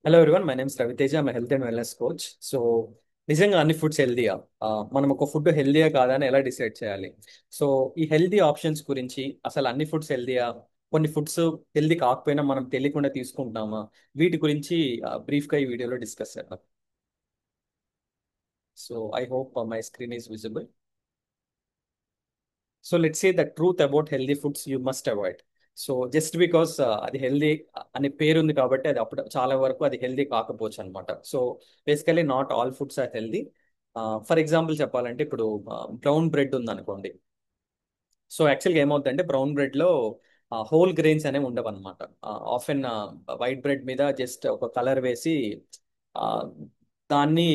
Hello everyone, my name's Raviteja. I'm health and wellness coach. So నిజంగా అన్ని foods హెల్దీయా? మనం ఒక ఫుడ్ హెల్దీయా కాదా అని ఎలా డిసైడ్ చేయాలి? సో ఈ హెల్దీ ఆప్షన్స్ గురించి, అసలు అన్ని ఫుడ్స్ హెల్దీయా, కొన్ని ఫుడ్స్ హెల్దీ కాకపోయినా మనం తెలియకుండా తీసుకుంటామా, వీటి గురించి బ్రీఫ్గా ఈ వీడియోలో డిస్కస్ చేద్దాం. So I hope my screen is visible. So let's say the truth about healthy foods you must avoid. So just because అది హెల్దీ అనే పేరు ఉంది కాబట్టి అది అప్పుడు చాలా వరకు అది హెల్దీ కాకపోవచ్చు అనమాట. So basically not all foods are healthy. For example చెప్పాలంటే ఇప్పుడు బ్రౌన్ బ్రెడ్ ఉంది అనుకోండి. సో యాక్చువల్గా ఏమవుతుందంటే బ్రౌన్ బ్రెడ్ లో హోల్ గ్రెయిన్స్ అనేవి ఉండవు అనమాట. ఆఫెన్ వైట్ బ్రెడ్ మీద జస్ట్ ఒక కలర్ వేసి ఆ, దాన్ని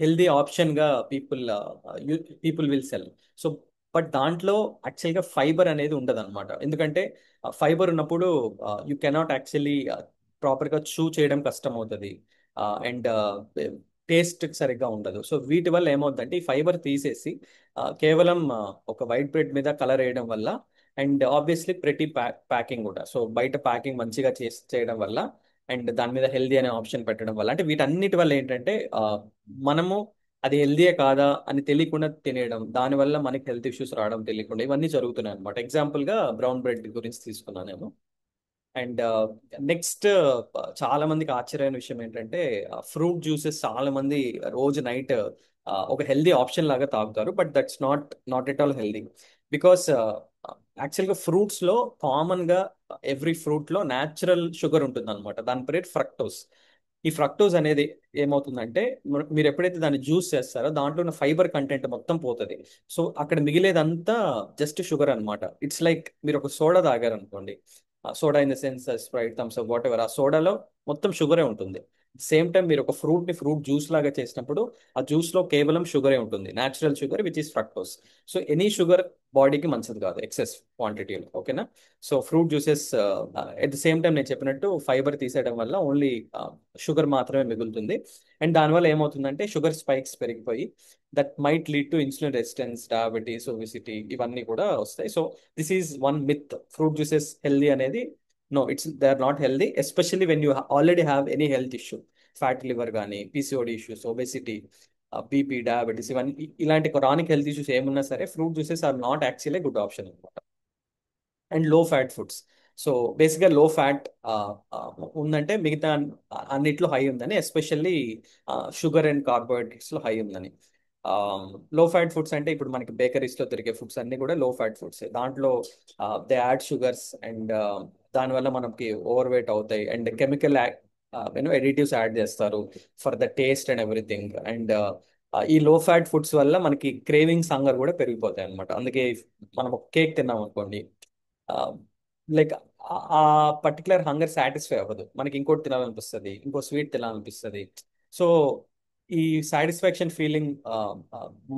హెల్దీ ఆప్షన్ గా people will sell. So but దాంట్లో యాక్చువల్గా ఫైబర్ అనేది ఉండదు అనమాట. ఎందుకంటే ఫైబర్ ఉన్నప్పుడు యూ కెనాట్ యాక్చువల్లీ ప్రాపర్గా చూ చేయడం కష్టం అవుతుంది. అండ్ టేస్ట్ సరిగ్గా ఉండదు. సో వీటి వల్ల ఏమవుతుందంటే ఈ ఫైబర్ తీసేసి కేవలం ఒక వైట్ బ్రెడ్ మీద కలర్ వేయడం వల్ల, అండ్ ఆబ్వియస్లీ ప్రతి ప్యాకింగ్ కూడా, సో బయట ప్యాకింగ్ మంచిగా చేయడం వల్ల, అండ్ దాని మీద హెల్దీ అనే ఆప్షన్ పెట్టడం వల్ల, అంటే వీటన్నిటి వల్ల ఏంటంటే మనము అది హెల్దీయే కాదా అని తెలియకుండా తినేయడం, దానివల్ల మనకి హెల్త్ ఇష్యూస్ రావడం తెలియకుండా ఇవన్నీ జరుగుతున్నాయి అనమాట. ఎగ్జాంపుల్ గా బ్రౌన్ బ్రెడ్ గురించి తీసుకున్నాను నేను. అండ్ నెక్స్ట్, చాలా మందికి ఆశ్చర్యమైన విషయం ఏంటంటే ఫ్రూట్ జ్యూసెస్ చాలా మంది రోజు నైట్ ఒక హెల్దీ ఆప్షన్ లాగా తాగుతారు. But that's not at all healthy. Because యాక్చువల్గా ఫ్రూట్స్ లో కామన్ గా ఎవ్రీ ఫ్రూట్ లో న్యాచురల్ షుగర్ ఉంటుంది అనమాట. దాని పేరు ఫ్రక్టోస్. ఈ ఫ్రక్టోజ్ అనేది ఏమవుతుందంటే మీరు ఎప్పుడైతే దాన్ని జ్యూస్ చేస్తారో దాంట్లో ఉన్న ఫైబర్ కంటెంట్ మొత్తం పోతుంది. సో అక్కడ మిగిలేదంతా జస్ట్ షుగర్ అన్నమాట. ఇట్స్ లైక్ మీరు ఒక సోడా తాగారు అనుకోండి. Soda in the sense Sprite, Thums Up, whatever, ఆ సోడాలో మొత్తం షుగరే ఉంటుంది. సేమ్ టైం మీరు ఒక ఫ్రూట్ ని ఫ్రూట్ జ్యూస్ లాగా చేసినప్పుడు ఆ జ్యూస్ లో కేవలం షుగరే ఉంటుంది, natural sugar which is fructose. So any sugar బాడీకి మంచిది కాదు ఎక్సెస్ క్వాంటిటీలో. ఓకేనా? So fruit juices at the same time నేను చెప్పినట్టు ఫైబర్ తీసేయడం వల్ల ఓన్లీ షుగర్ మాత్రమే మిగులుతుంది. అండ్ దానివల్ల ఏమవుతుందంటే షుగర్ స్పైక్స్ పెరిగిపోయి that might lead to insulin resistance, diabetes, obesity ఇవన్నీ కూడా వస్తాయి. So this is one myth. Fruit juices healthy అనేది, no, it's they are not healthy, especially when you already have any health issue, fat liver కానీ, PCOD issues, obesity, BP, diabetes, ఇవన్నీ ఇలాంటి chronic health issues ఏమున్నా సరే fruit juices are not actually good option అనమాట. And low fat foods. So బేసిక్గా లో fat ఉందంటే మిగతా అన్నిట్లో హై ఉందని, ఎస్పెషల్లీ షుగర్ అండ్ కార్బోహైడ్రేట్స్ లో హై ఉందని. లో ఫ్యాట్ ఫుడ్స్ అంటే ఇప్పుడు మనకి బేకరీస్ లో దొరికే ఫుడ్స్ అన్ని కూడా లో ఫ్యాట్ ఫుడ్స్. దాంట్లో దే యాడ్ షుగర్స్, అండ్ దానివల్ల మనకి ఓవర్ వెయిట్ అవుతాయి, అండ్ కెమికల్ ఎడిటివ్స్ యాడ్ చేస్తారు for the taste and everything. And ఈ లో ఫ్యాట్ ఫుడ్స్ వల్ల మనకి క్రేవింగ్స్, హంగర్ కూడా పెరిగిపోతాయి అనమాట. అందుకే మనం ఒక కేక్ తిన్నాం అనుకోండి, లైక్ ఆ పర్టికులర్ హంగర్ సాటిస్ఫై అవ్వదు, మనకి ఇంకోటి తినాలనిపిస్తుంది, ఇంకో స్వీట్ తినాలనిపిస్తుంది. సో ఈ సాటిస్ఫాక్షన్ ఫీలింగ్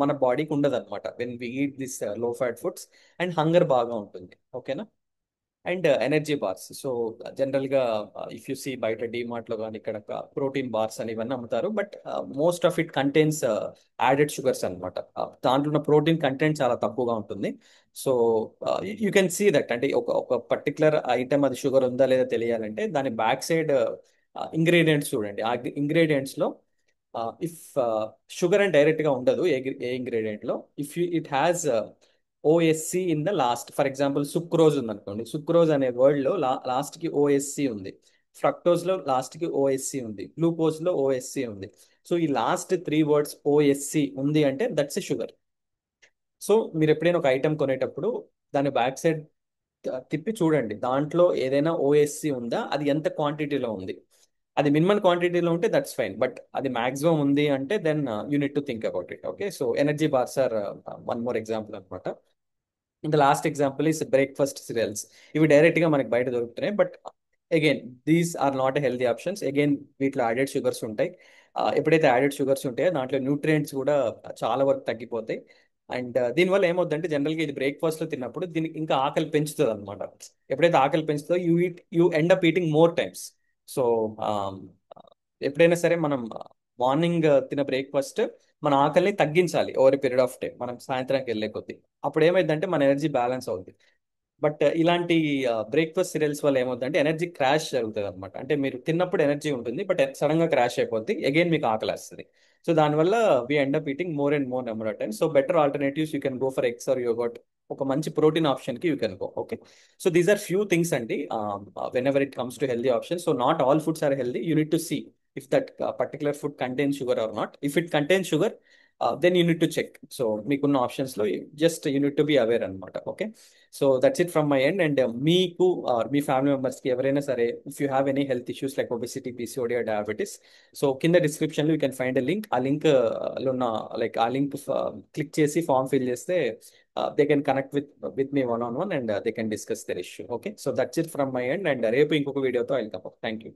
మన బాడీకి ఉండదు అనమాట వెన్ వి ఈట్ దిస్ లో ఫ్యాట్ ఫుడ్స్. అండ్ హంగర్ బాగా ఉంటుంది. ఓకేనా? And energy bars. So general గా ఇఫ్ యు సీ బయట డిమార్ట్ లో కానీ ఇక్కడ ప్రోటీన్ బార్స్ అని ఇవన్నీ అమ్ముతారు. But most of it contains added sugars అనమాట. దాంట్లో ఉన్న ప్రోటీన్ కంటెంట్ చాలా తక్కువగా ఉంటుంది. So you can see that, అంటే ఒక పర్టికులర్ ఐటమ్ అది షుగర్ ఉందా లేదా తెలియాలంటే దాని బ్యాక్ సైడ్ ఇంగ్రీడియంట్స్ చూడండి. ఆ ఇంగ్రీడియంట్స్ లో ఇఫ్ షుగర్ అని డైరెక్ట్ గా ఉండదు ఏ ఇంగ్రీడియంట్ లో, if it has OSC in the last. For example sucrose ఉంది అనుకోండి, సుక్రోజ్ అనే వర్డ్ లో లాస్ట్ కి ఓఎస్సి ఉంది. ఫ్రక్టోజ్ లో లాస్ట్ కి ఓఎస్సి ఉంది. గ్లూకోజ్ లో ఓఎస్సి ఉంది. సో ఈ లాస్ట్ త్రీ వర్డ్స్ ఓఎస్సి ఉంది అంటే దట్స్ ఎ షుగర్. సో మీరు ఎప్పుడైనా ఒక ఐటెం కొనేటప్పుడు దాని బ్యాక్ సైడ్ తిప్పి చూడండి, దాంట్లో ఏదైనా ఓఎస్సి ఉందా, అది ఎంత క్వాంటిటీలో ఉంది. అది మినిమం క్వాంటిటీలో ఉంటే దట్స్ ఫైన్, బట్ అది మాక్సిమం ఉంది అంటే then you need to think about it. Okay? So energy bars are one more example అనమాట. ఇంకా last example is breakfast cereals. ఇవి డైరెక్ట్ గా మనకి బయట దొరుకుతున్నాయి, but again these are not healthy options. Again వీటిలో యాడెడ్ షుగర్స్ ఉంటాయి. ఎప్పుడైతే యాడెడ్ షుగర్స్ ఉంటాయో దాంట్లో న్యూట్రియంట్స్ కూడా చాలా వరకు తగ్గిపోతాయి. అండ్ దీనివల్ల ఏమవుతుందంటే జనరల్గా ఇది బ్రేక్ఫాస్ట్ లో తిన్నప్పుడు దీనికి ఇంకా ఆకలి పెంచుతుంది అనమాట. ఎప్పుడైతే ఆకలి పెంచుతుందో you end up eating more times. So ఎప్పుడైనా సరే మనం మార్నింగ్ తిన బ్రేక్ఫాస్ట్ మన ఆకలిని తగ్గించాలి ఓవర్ పీరియడ్ ఆఫ్ టైం, మనం సాయంత్రానికి వెళ్ళే కొద్దీ. అప్పుడు ఏమైందంటే మన ఎనర్జీ బ్యాలెన్స్ అవుతుంది. బట్ ఇలాంటి బ్రేక్ఫాస్ట్ సిరియల్స్ వల్ల ఏమవుతుందంటే ఎనర్జీ క్రాష్ జరుగుతుంది అనమాట. అంటే మీరు తిన్నప్పుడు ఎనర్జీ ఉంటుంది, బట్ సడన్ గా క్రాష్ అయిపోద్ది, అగైన్ మీకు ఆకలి వస్తుంది. సో దానివల్ల we end up eating more and more number of time. So better alternatives you can go for eggs or yogurt. ఒక మంచి ప్రోటీన్ ఆప్షన్ కి you can go. Okay. So these are few things అండి whenever it comes to healthy option. So not all foods are healthy. You need to see if that particular food contains sugar or not. If it contains sugar, then you need to check. So మీకున్న options లో just you need to be aware అనమాట. Okay. So that's it from my end. And మీకు మీ family members కి ఎవరైనా సరే, if you have any health issues like obesity, PCOD or diabetes, so కింద description లో you can find a link. ఆ link లో ఉన్న లైక్ ఆ లింక్ క్లిక్ చేసి ఫామ్ ఫిల్ చేస్తే they can connect with me one on one and they can discuss their issue. Okay. So that's it from my end. And రేపు ఇంకొక వీడియోతో welcome. Thank you.